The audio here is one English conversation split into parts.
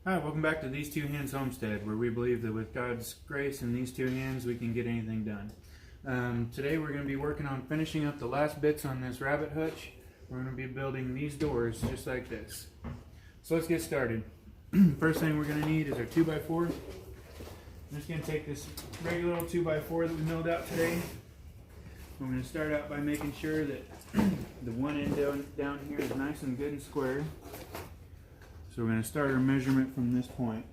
Hi, welcome back to These Two Hands Homestead, where we believe that with God's grace and these two hands we can get anything done. Today we're going to be working on finishing up the last bits on this rabbit hutch. We're going to be building these doors just like this. So let's get started. First thing we're going to need is our 2x4. I'm just going to take this regular old 2x4 that we milled out today. We're going to start out by making sure that the one end down here is nice and good and square. So we're going to start our measurement from this point.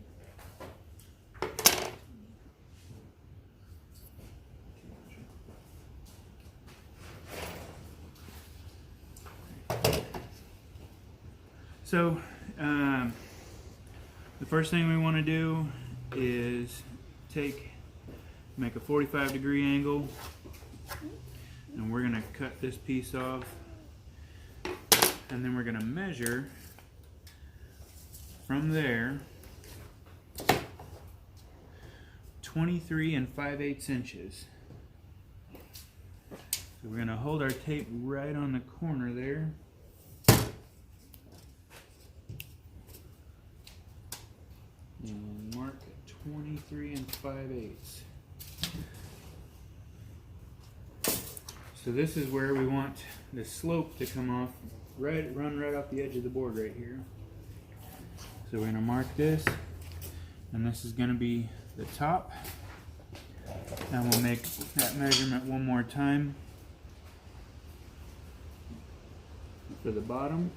So the first thing we want to do is make a 45-degree angle, and we're going to cut this piece off, and then we're going to measure from there 23 5/8 inches. So we're going to hold our tape right on the corner there. And mark 23 5/8. So this is where we want the slope to come off, run right off the edge of the board right here. So we're going to mark this, and this is going to be the top. And we'll make that measurement one more time for the bottom.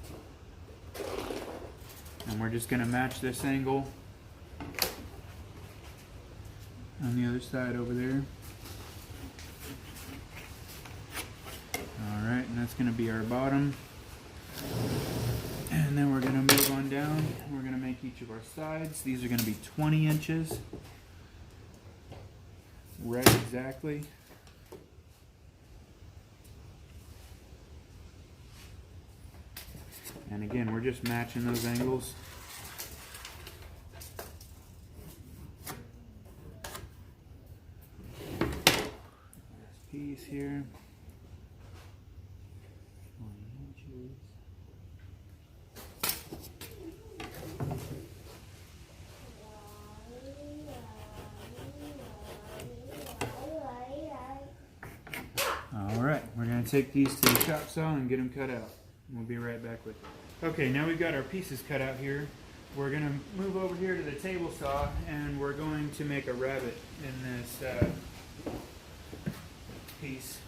And we're just going to match this angle on the other side over there. Alright, and that's going to be our bottom. And then we're going to move on down. We're going to make each of our sides. These are going to be 20 inches. Right exactly. And again, we're just matching those angles. This piece here. 20 inches. Alright, we're going to take these to the chop saw and get them cut out. We'll be right back with you. Okay, now we've got our pieces cut out here. We're going to move over here to the table saw, and we're going to make a rabbet in this piece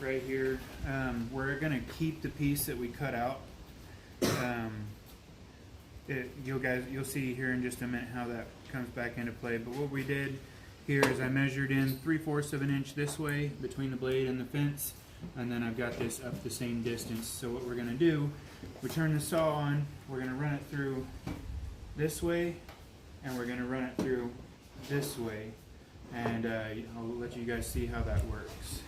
right here. We're going to keep the piece that we cut out. You'll see here in just a minute how that comes back into play. But what we did here is I measured in 3/4 of an inch this way between the blade and the fence, and then I've got this up the same distance. So what we're going to do, we turn the saw on, we're going to run it through this way, and we're going to run it through this way, and I'll let you guys see how that works.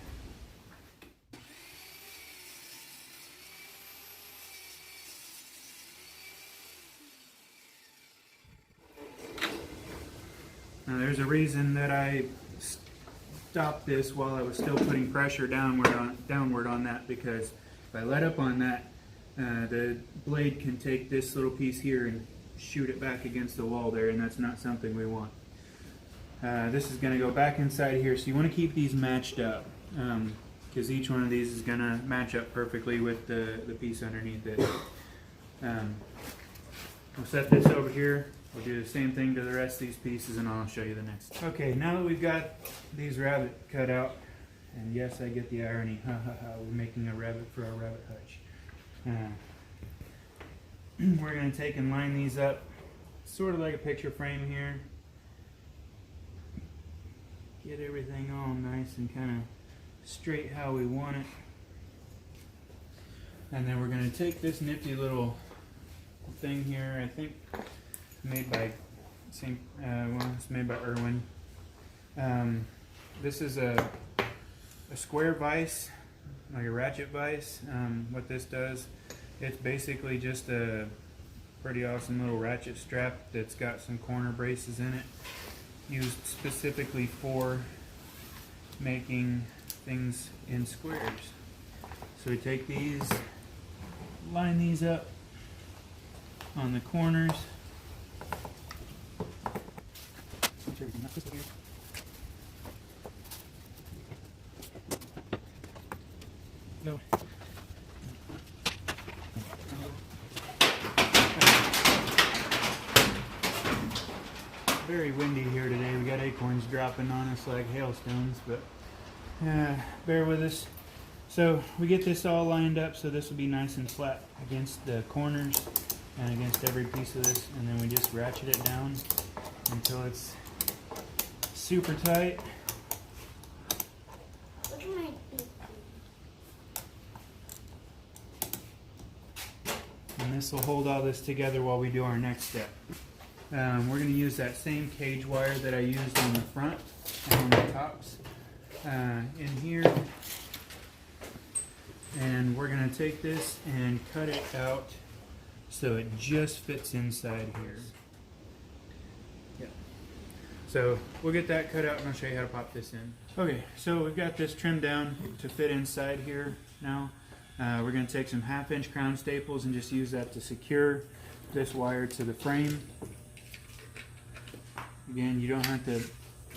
Now there's a reason that I stopped this while I was still putting pressure downward on that, because if I let up on that, the blade can take this little piece here and shoot it back against the wall there, and that's not something we want. This is going to go back inside here, so you want to keep these matched up, because each one of these is going to match up perfectly with the piece underneath it. We'll set this over here. We'll do the same thing to the rest of these pieces, and I'll show you the next. Okay, now that we've got these rabbit cut out, and yes, I get the irony, we're making a rabbit for our rabbit hutch. We're going to take and line these up, sort of like a picture frame here. Get everything all nice and kind of straight how we want it. And then we're going to take this nifty little thing here, I think made by it's made by Irwin. This is a square vise, like a ratchet vise. What this does, it's basically just a pretty awesome little ratchet strap that's got some corner braces in it, used specifically for making things in squares. So we take these, line these up on the corners, make sure everything is twisted here. No. Very windy here today. We got acorns dropping on us like hailstones, but bear with us. So we get this all lined up so this will be nice and flat against the corners and against every piece of this, and then we just ratchet it down until it's super tight. Look at my feet. And this will hold all this together while we do our next step. We're going to use that same cage wire that I used on the front and on the tops in here. And we're going to take this and cut it out so it just fits inside here. Yep. So we'll get that cut out and I'll show you how to pop this in. Okay, so we've got this trimmed down to fit inside here now. We're going to take some 1/2-inch crown staples and just use that to secure this wire to the frame. Again, you don't have to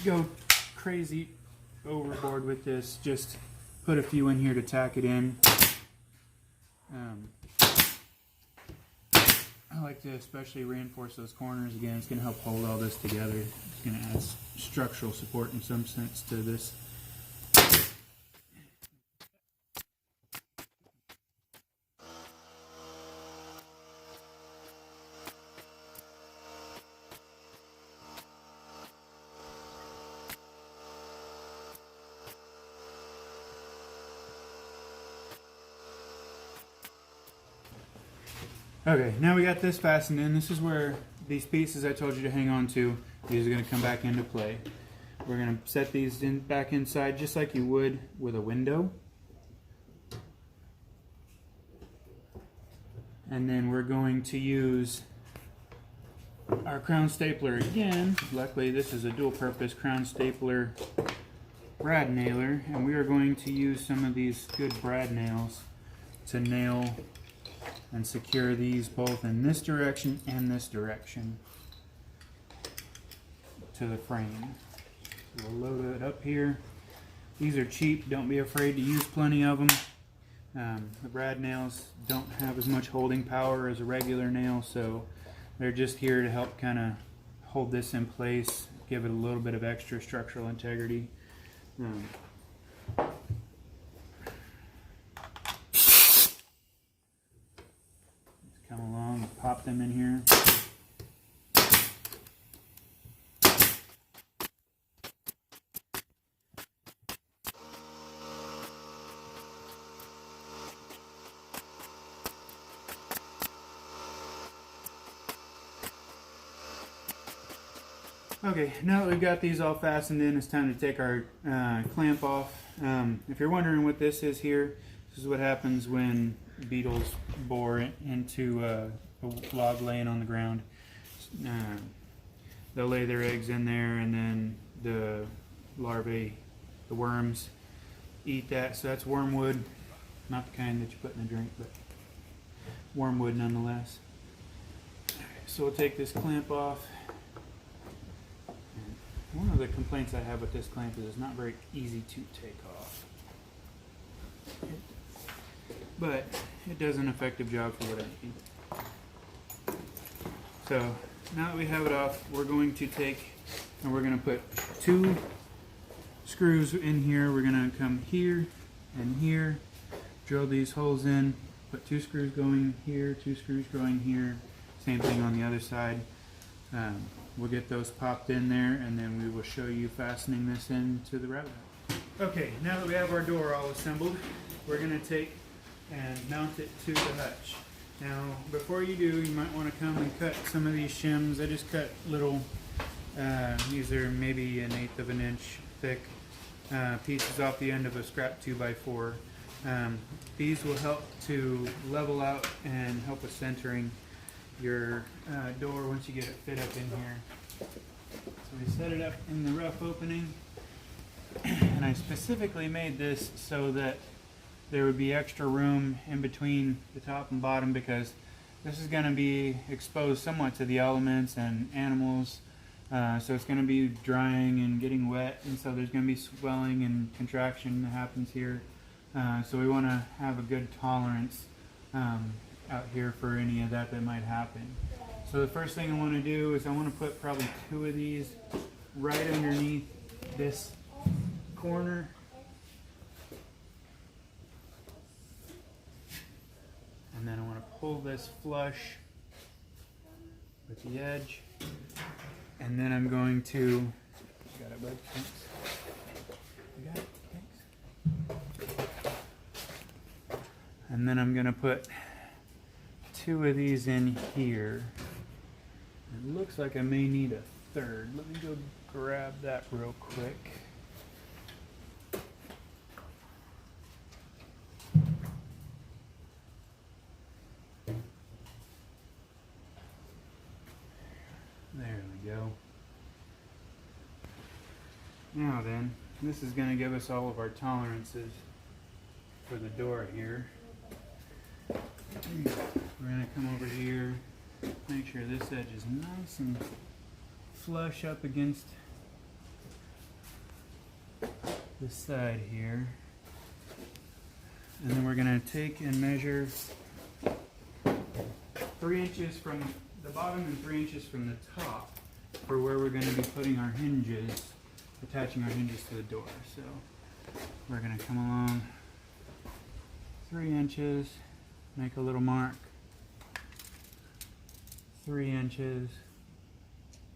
go crazy overboard with this, just put a few in here to tack it in. I like to especially reinforce those corners. Again, it's going to help hold all this together. It's going to add structural support in some sense to this. Okay, now we got this fastened in. This is where these pieces I told you to hang on to, these are going to come back into play. We're going to set these back inside just like you would with a window. And then we're going to use our crown stapler again. Luckily this is a dual purpose crown stapler brad nailer, and we are going to use some of these good brad nails to nail and secure these both in this direction and this direction to the frame. So we'll load it up here. These are cheap, don't be afraid to use plenty of them. The brad nails don't have as much holding power as a regular nail, so they're just here to help kind of hold this in place, give it a little bit of extra structural integrity. Come along and pop them in here. Okay, now that we've got these all fastened in, it's time to take our clamp off. If you're wondering what this is here, this is what happens when beetles bore into a log laying on the ground. They'll lay their eggs in there, and then the larvae, the worms, eat that. So that's wormwood, not the kind that you put in a drink, but wormwood nonetheless. So we'll take this clamp off. One of the complaints I have with this clamp is it's not very easy to take off. But it does an effective job for what I need. So now that we have it off, we're going to take and we're going to put 2 screws in here. We're going to come here and here, drill these holes in, put 2 screws going here, 2 screws going here, same thing on the other side. We'll get those popped in there, and then we will show you fastening this into the rabbit hutch. Okay, now that we have our door all assembled, we're going to take and mount it to the hutch. Now, before you do, you might want to come and cut some of these shims. I just cut little, these are maybe 1/8 of an inch thick pieces off the end of a scrap 2x4. These will help to level out and help with centering your door once you get it fit up in here. So we set it up in the rough opening, and I specifically made this so that there would be extra room in between the top and bottom, because this is going to be exposed somewhat to the elements and animals So it's going to be drying and getting wet, and so there's going to be swelling and contraction that happens here. So we want to have a good tolerance out here for any of that might happen. So the first thing I want to do is I want to put probably 2 of these right underneath this corner. And then I want to pull this flush with the edge. And then I'm going to, got it, bud? Thanks. You got it? Thanks. And then I'm going to put 2 of these in here. It looks like I may need a third. Let me go grab that real quick. There we go. Now then, this is going to give us all of our tolerances for the door here. We're going to come over here, make sure this edge is nice and flush up against this side here. And then we're going to take and measure 3 inches from the bottom and 3 inches from the top for where we're going to be putting our hinges, attaching our hinges to the door. So we're going to come along 3 inches, make a little mark, 3 inches,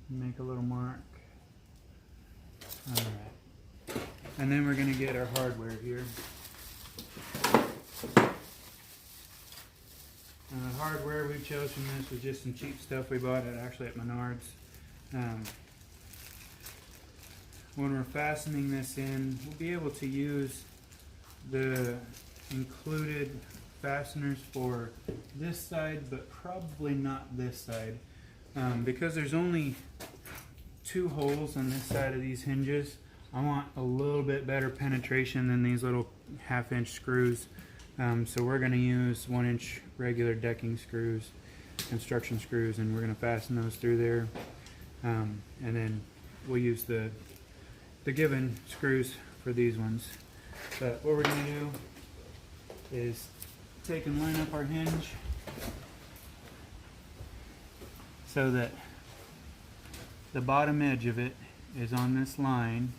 make a little mark. Alright. And then we're going to get our hardware here. The hardware we've chosen this was just some cheap stuff we bought actually at Menards. When we're fastening this in, we'll be able to use the included fasteners for this side, but probably not this side, because there's only 2 holes on this side of these hinges. I want a little bit better penetration than these little 1/2 inch screws. So we're going to use 1 inch regular decking screws, construction screws, and we're going to fasten those through there. And then we'll use the given screws for these ones. But what we're going to do is take and line up our hinge so that the bottom edge of it is on this line,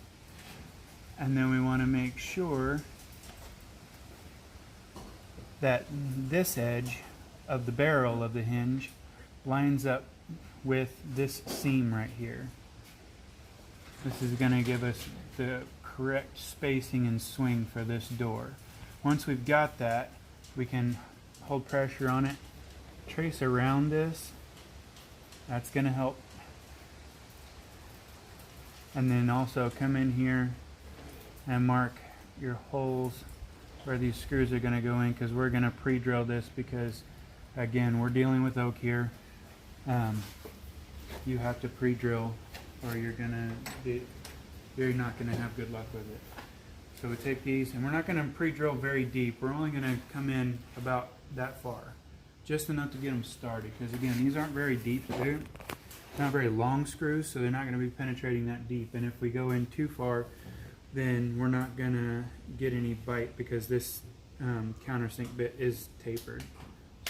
and then we want to make sure that this edge of the barrel of the hinge lines up with this seam right here. This is going to give us the correct spacing and swing for this door. Once we've got that, we can hold pressure on it, trace around this. That's going to help. And then also come in here and mark your holes where these screws are going to go in, because we're going to pre-drill this, because again, we're dealing with oak here. You have to pre-drill or you're not going to have good luck with it. So we take these, and we're not going to pre-drill very deep. We're only going to come in about that far, just enough to get them started, because again, these aren't very deep. They're not very long screws, so they're not going to be penetrating that deep. And if we go in too far, then we're not going to get any bite, because this countersink bit is tapered.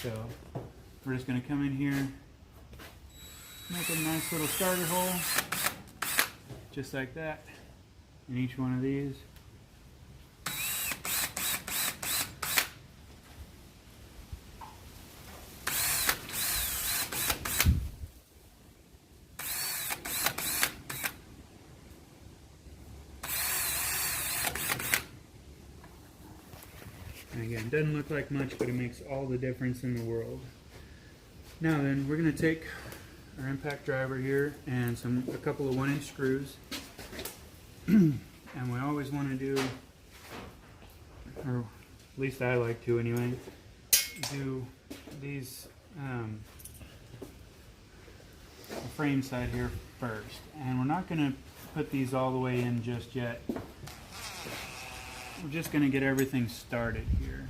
So we're just going to come in here, make a nice little starter hole, just like that, in each one of these. And again, doesn't look like much, but it makes all the difference in the world. Now then, we're going to take our impact driver here and a couple of 1 inch screws. And we always want to do, or at least I like to anyway, do these the frame side here first. And we're not going to put these all the way in just yet. We're just going to get everything started here.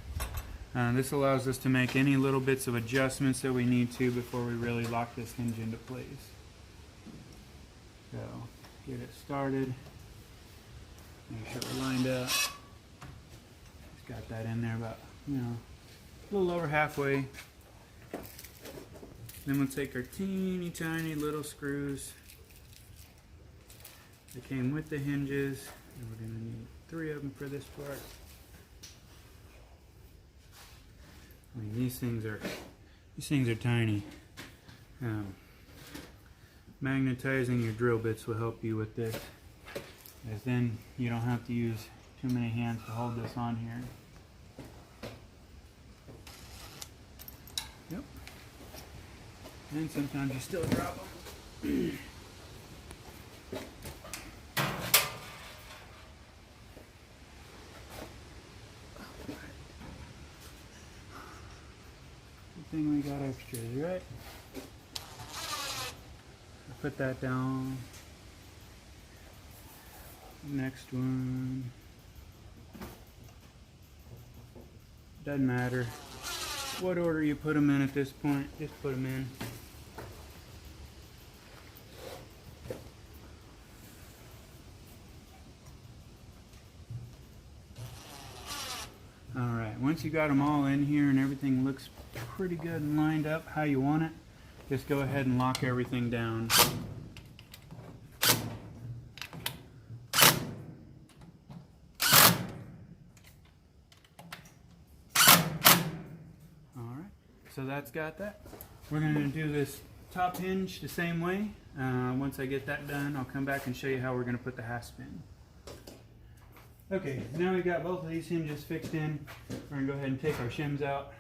This allows us to make any little bits of adjustments that we need to before we really lock this hinge into place. So get it started. Make sure we're lined up. Just got that in there about, a little over halfway. Then we'll take our teeny tiny little screws that came with the hinges, and we're going to need 3 of them for this part. I mean, these things are tiny. Magnetizing your drill bits will help you with this, as then you don't have to use too many hands to hold this on here. Yep. And sometimes you still drop them. Good thing we got extras, right? Put that down. Next one. Doesn't matter what order you put them in at this point, just put them in. Alright, once you got them all in here and everything looks pretty good and lined up how you want it, just go ahead and lock everything down. Alright, so that's got that. We're going to do this top hinge the same way. Once I get that done, I'll come back and show you how we're going to put the hasp in. Okay, now we got both of these hinges fixed in. We're going to go ahead and take our shims out.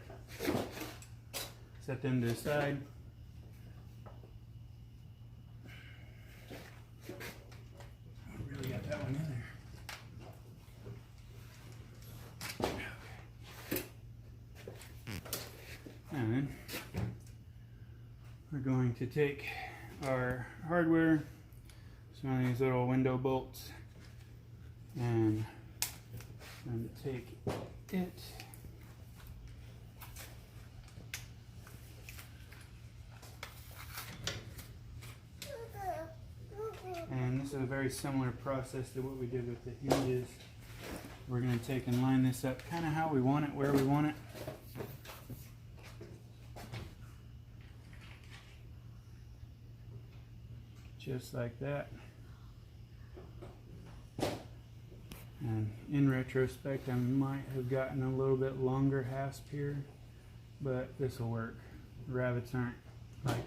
Set them to the side. I really got that one in there. Okay. And then we're going to take our hardware, some of these little window bolts, and I'm going to take it. And this is a very similar process to what we did with the hinges. We're going to take and line this up kind of how we want it, where we want it. Just like that. And in retrospect, I might have gotten a little bit longer hasp here, but this will work. Rabbits aren't like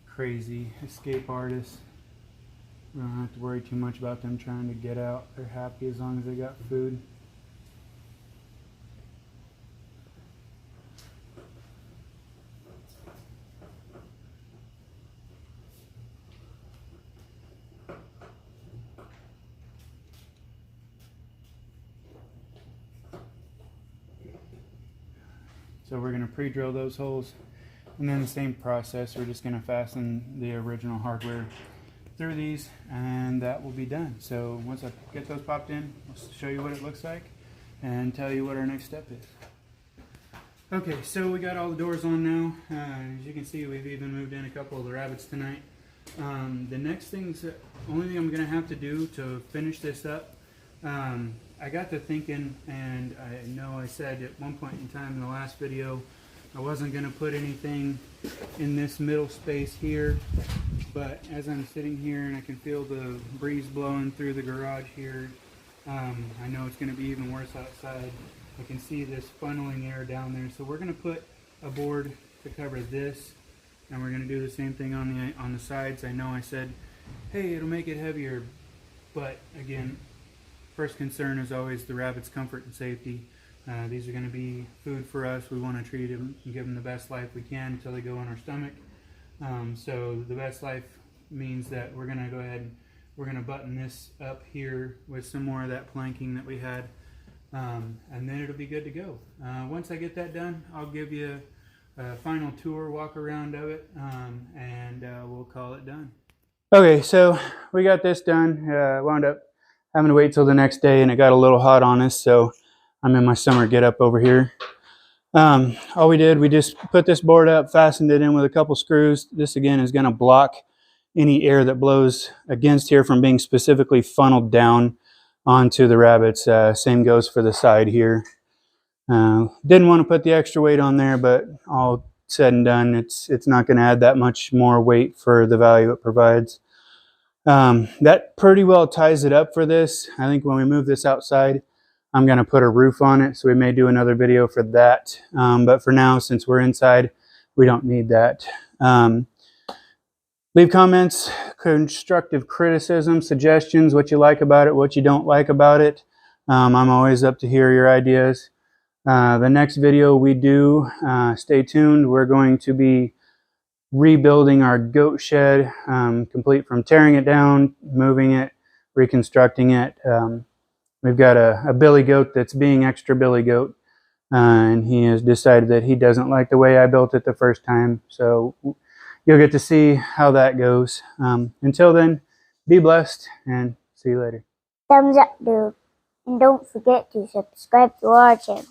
crazy escape artists. We don't have to worry too much about them trying to get out. They're happy as long as they got food. So we're going to pre-drill those holes, and then the same process, we're just going to fasten the original hardware through these, and that will be done. So once I get those popped in, I'll show you what it looks like and tell you what our next step is. Okay, so we got all the doors on now. As you can see, we've even moved in a couple of the rabbits tonight. The next thing's only thing I'm going to have to do to finish this up. I got to thinking, and I know I said at one point in time in the last video I wasn't going to put anything in this middle space here, but as I'm sitting here and I can feel the breeze blowing through the garage here, I know it's going to be even worse outside. I can see this funneling air down there, so we're going to put a board to cover this, and we're going to do the same thing on the sides. I know I said, hey, it'll make it heavier, but again, first concern is always the rabbit's comfort and safety. These are going to be food for us. We want to treat them and give them the best life we can until they go in our stomach. So the best life means that we're going to go ahead and we're going to button this up here with some more of that planking that we had, and then it'll be good to go. Once I get that done, I'll give you a final tour, walk around of it, and we'll call it done. Okay, so we got this done. Wound up having to wait till the next day, and it got a little hot on us, so I'm in my summer get up over here. All we did, we just put this board up, fastened it in with a couple screws. This again is going to block any air that blows against here from being specifically funneled down onto the rabbits. Same goes for the side here. Didn't want to put the extra weight on there, but all said and done, it's not going to add that much more weight for the value it provides. That pretty well ties it up for this. I think when we move this outside, I'm going to put a roof on it, so we may do another video for that. But for now, since we're inside, we don't need that. Leave comments, constructive criticism, suggestions, what you like about it, what you don't like about it. I'm always up to hear your ideas. The next video we do, stay tuned. We're going to be rebuilding our goat shed, complete from tearing it down, moving it, reconstructing it. We've got a billy goat that's being extra billy goat, and he has decided that he doesn't like the way I built it the first time. So you'll get to see how that goes. Until then, be blessed and see you later. Thumbs up, dude. And don't forget to subscribe to our channel.